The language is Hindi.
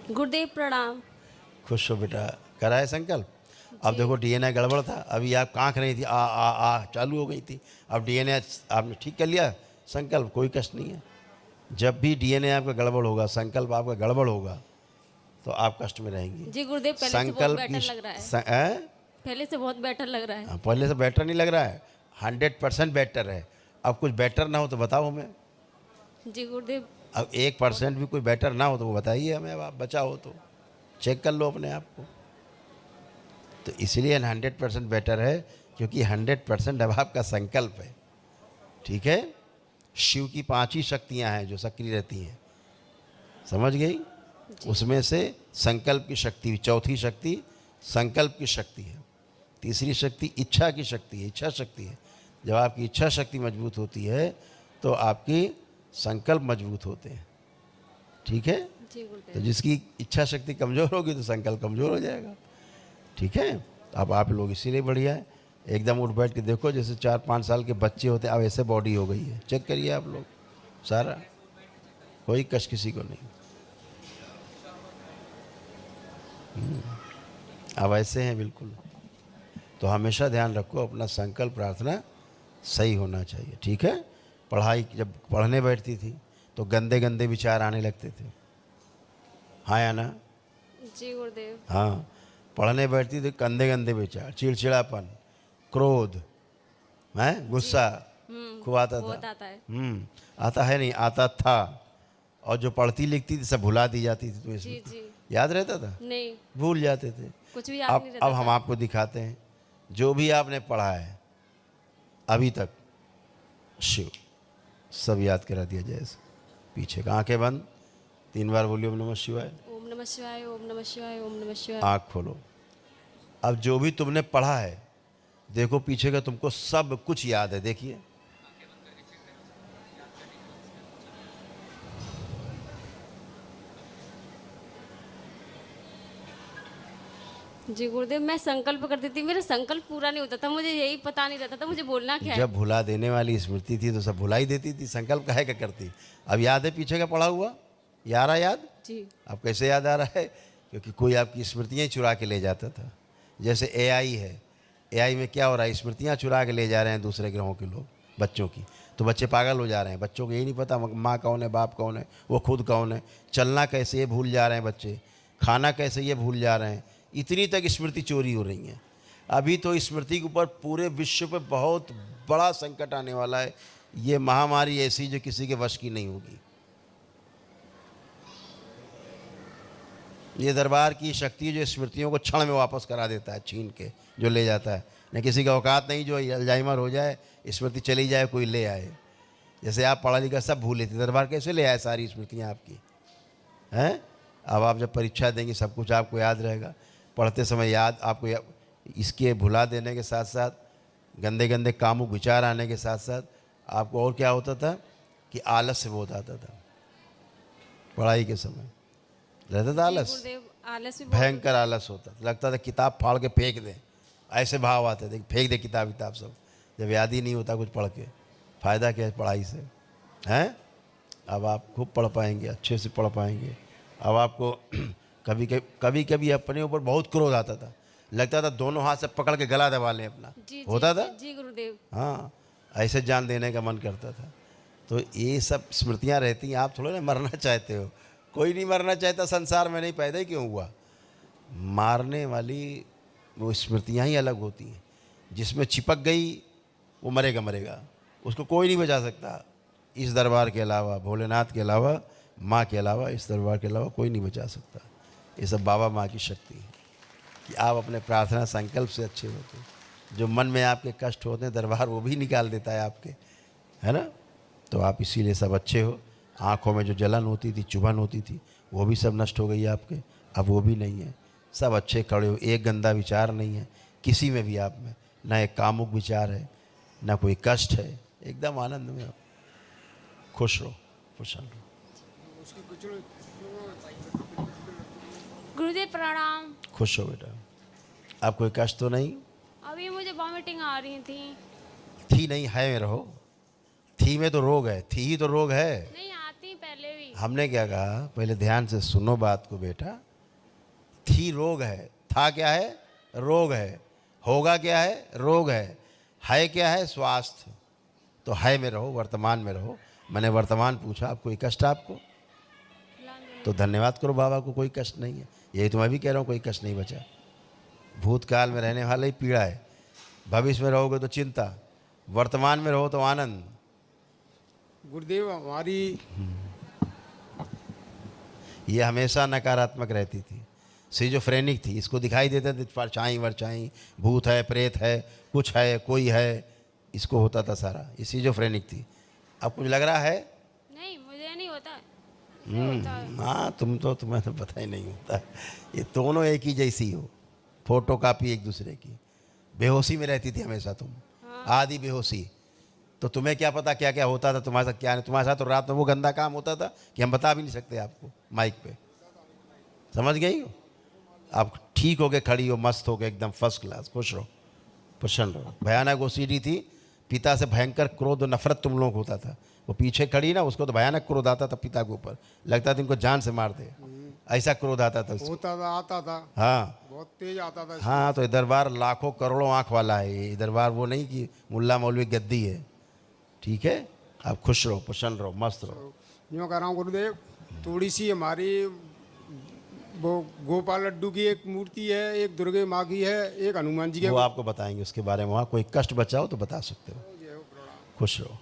गुरुदेव प्रणाम। खुश हो बेटा, कराए संकल्प। अब देखो डीएनए गड़बड़ था, अभी आप कांख रही थी, आ चालू हो गई थी। अब डीएनए आपने ठीक कर लिया, संकल्प कोई कष्ट नहीं है। जब भी डीएनए आपका गड़बड़ होगा, संकल्प आपका गड़बड़ होगा, तो आप कष्ट में रहेंगी। जी गुरुदेव, पहले से बहुत बेटर लग रहा है। पहले से बहुत बेटर लग रहा है। पहले से बेटर नहीं लग रहा है, 100% बेटर है। अब कुछ बेटर ना हो तो बताओ हमें। जी गुरुदेव। अब 1% भी कोई बेटर ना हो तो वो बताइए हमें। अब आप बचा हो तो चेक कर लो अपने आप को। तो इसलिए 100% बेटर है, क्योंकि 100% अब आपका संकल्प है। ठीक है। शिव की 5 ही शक्तियाँ हैं जो सक्रिय रहती हैं, समझ गई? उसमें से संकल्प की शक्ति, चौथी शक्ति संकल्प की शक्ति है। तीसरी शक्ति इच्छा की शक्ति है, इच्छा शक्ति है। जब आपकी इच्छा शक्ति मजबूत होती है तो आपकी संकल्प मजबूत होते हैं। ठीक है। तो जिसकी इच्छा शक्ति कमज़ोर होगी तो संकल्प कमज़ोर हो जाएगा। ठीक है। अब आप लोग इसीलिए बढ़िया है, एकदम उठ बैठ के देखो जैसे 4-5 साल के बच्चे होते हैं, अब ऐसे बॉडी हो गई है। चेक करिए आप लोग सारा, कोई कष्ट किसी को नहीं। अब ऐसे हैं बिल्कुल। तो हमेशा ध्यान रखो, अपना संकल्प प्रार्थना सही होना चाहिए। ठीक है। पढ़ाई, जब पढ़ने बैठती थी तो गंदे गंदे विचार आने लगते थे, हाँ या ना? जी गुरुदेव। हाँ, पढ़ने बैठती थी गंदे गंदे विचार, चिड़चिड़ापन, क्रोध, हैं, गुस्सा खूब आता था। आता है। आता है नहीं, आता था। और जो पढ़ती लिखती थी सब भुला दी जाती थी। तो इसमें जी। याद रहता था? नहीं, भूल जाते थे। कुछ भी याद नहीं रहता अब हम आपको दिखाते हैं जो भी आपने पढ़ा है अभी तक, शिव सब याद करा दिया जाए। पीछे का आंखें बंद, 3 बार बोलिए ओम नमः शिवाय। ओम नमः शिवाय, ओम नमः शिवाय, ओम नमः शिवाय। आँख खोलो। अब जो भी तुमने पढ़ा है देखो पीछे का, तुमको सब कुछ याद है। देखिए, जी गुरुदेव, मैं संकल्प करती थी, मेरा संकल्प पूरा नहीं होता था, मुझे यही पता नहीं रहता था मुझे बोलना क्या है। जब भुला देने वाली स्मृति थी तो सब भुला ही देती थी, संकल्प काहे का करती। अब याद है पीछे का पढ़ा हुआ, यारा याद? जी। अब कैसे याद आ रहा है? क्योंकि कोई आपकी स्मृतियाँ चुरा के ले जाता था। जैसे एआई है, एआई में क्या हो रहा है, स्मृतियाँ चुरा के ले जा रहे हैं दूसरे ग्रहों के लोग, बच्चों की। तो बच्चे पागल हो जा रहे हैं। बच्चों को यही नहीं पता माँ कौन है, बाप कौन है, वो खुद कौन है। चलना कैसे ये भूल जा रहे हैं बच्चे, खाना कैसे ये भूल जा रहे हैं। इतनी तक स्मृति चोरी हो रही है। अभी तो स्मृति के ऊपर पूरे विश्व पे बहुत बड़ा संकट आने वाला है। ये महामारी ऐसी जो किसी के वश की नहीं होगी। ये दरबार की शक्ति जो स्मृतियों को क्षण में वापस करा देता है, छीन के जो ले जाता है। न किसी का औकात नहीं जो अल्जाइमर हो जाए, स्मृति चली जाए, कोई ले आए। जैसे आप पढ़ा लिखा सब भूले थे, दरबार कैसे ले आए सारी स्मृतियाँ आपकी, हैं? अब आप जब परीक्षा देंगे सब कुछ आपको याद रहेगा। पढ़ते समय याद आपको इसके भुला देने के साथ साथ, गंदे गंदे कामुक विचार आने के साथ साथ आपको और क्या होता था कि आलस्य बहुत आता था। पढ़ाई के समय रहता था आलस, भयंकर आलस होता था। लगता था किताब फाड़ के फेंक दें, ऐसे भाव आते थे, फेंक दे किताब सब। जब याद ही नहीं होता कुछ पढ़ के, फ़ायदा क्या है पढ़ाई से, हैं? अब आप खूब पढ़ पाएंगे, अच्छे से पढ़ पाएंगे। अब आपको कभी कभी अपने ऊपर बहुत क्रोध आता था, लगता था दोनों हाथ से पकड़ के गला दबा लें अपना। होता था? जी गुरुदेव। हाँ, ऐसे जान देने का मन करता था। तो ये सब स्मृतियाँ रहती हैं। आप थोड़ा ना मरना चाहते हो, कोई नहीं मरना चाहता संसार में, नहीं पैदा ही क्यों हुआ। मारने वाली वो स्मृतियाँ ही अलग होती हैं। जिसमें चिपक गई वो मरेगा मरेगा, उसको कोई नहीं बचा सकता। इस दरबार के अलावा, भोलेनाथ के अलावा, माँ के अलावा, इस दरबार के अलावा कोई नहीं बचा सकता। ये सब बाबा माँ की शक्ति है कि आप अपने प्रार्थना संकल्प से अच्छे होते हैं। जो मन में आपके कष्ट होते हैं दरबार वो भी निकाल देता है आपके, है ना? तो आप इसीलिए सब अच्छे हो। आँखों में जो जलन होती थी, चुभन होती थी, वो भी सब नष्ट हो गई आपके। अब वो भी नहीं है, सब अच्छे खड़े हो। एक गंदा विचार नहीं है किसी में भी आप में, ना एक कामुक विचार है, ना कोई कष्ट है। एकदम आनंद में हो, खुश रहो, खुश रहो। गुरुदेव प्रणाम। खुश हो बेटा। आप कोई कष्ट तो नहीं? अभी मुझे वॉमिटिंग आ रही थी नहीं, है में रहो। थी में तो रोग है, थी ही तो रोग है। नहीं आती पहले भी। हमने क्या कहा, पहले ध्यान से सुनो बात को बेटा। थी रोग है, था क्या है, रोग है, होगा क्या है, रोग है क्या है, स्वास्थ्य। तो है में रहो, वर्तमान में रहो। मैंने वर्तमान पूछा, आप कोई कष्ट आपको, तो धन्यवाद करो बाबा को, कोई कष्ट नहीं है। यही तो मैं भी कह रहा हूँ, कोई कष्ट नहीं बचा। भूतकाल में रहने वाला ही पीड़ा है, भविष्य में रहोगे तो चिंता, वर्तमान में रहो तो आनंद। गुरुदेव हमारी ये हमेशा नकारात्मक रहती थी, सिजोफ्रेनिक थी। इसको दिखाई देता था परछाई वरछाई, भूत है, प्रेत है, कुछ है, कोई है, इसको होता था सारा। ये सिजोफ्रेनिक थी। अब कुछ लग रहा है? नहीं, मुझे नहीं होता। होता है। हाँ, तुम्हें तो पता ही नहीं होता। ये दोनों एक ही जैसी हो, फोटो कापी एक दूसरे की। बेहोशी में रहती थी हमेशा तुम, आधी बेहोशी। तो तुम्हें क्या पता क्या क्या होता था तुम्हारे साथ, क्या नहीं। तुम्हारे साथ तो रात में वो गंदा काम होता था कि हम बता भी नहीं सकते आपको माइक पे। समझ गई हो? आप ठीक हो के खड़ी हो, मस्त हो के एकदम फर्स्ट क्लास, खुश रहो, प्रसन्न रहो। भयानक ओसीडी थी, पिता से भयंकर क्रोध और नफरत तुम लोग होता था। वो पीछे खड़ी ना, उसको तो भयानक क्रोध आता था पिता के ऊपर, लगता था इनको जान से मार दे, ऐसा क्रोध आता था उसको। होता था, आता था, हाँ बहुत तेज आता था। हाँ, तो ये दरबार लाखों करोड़ों आँख वाला है। ये दरबार वो नहीं कि मुल्ला मौलवी गद्दी है। ठीक है, आप खुश रहो, प्रसन्न रहो, मस्त रहो। यूँ कह रहा हूँ गुरुदेव, थोड़ी सी हमारी वो गोपाल लड्डू की एक मूर्ति है, एक दुर्गे माँ की है, एक हनुमान जी की वो आपको बताएंगे उसके बारे में। वहाँ कोई कष्ट बचा हो तो बता सकते हो। खुश रहो।